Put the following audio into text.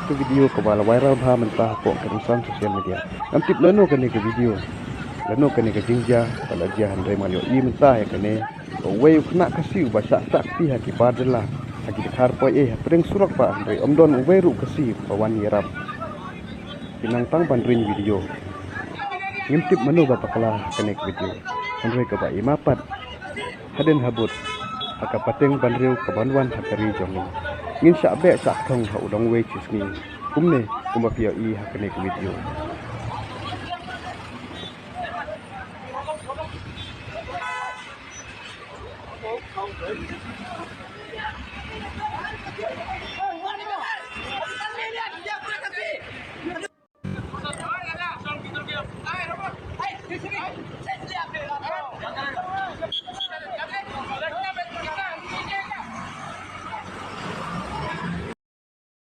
ke video ke bala viral bha mentah pok ke insan sosial media. Ngam tip leno kene ke video. Leno kene ke jingja bala dia handai malio I mentah ya kene. Wei kena kasih ba sak pi haki padela. Haki dekhar poi pring surak pa handai omdon wei ru kasih pawan yerap. Pinang tang bandring video. Ngintip menu ba pakala kene ke video. Handai ke ba imapat. Haden habut. Haka pateng bandriu ke banwan hakari jongi. Ngin sak be sak thong ha udong wei cisni. Kumne kumba pia I hakane ke video.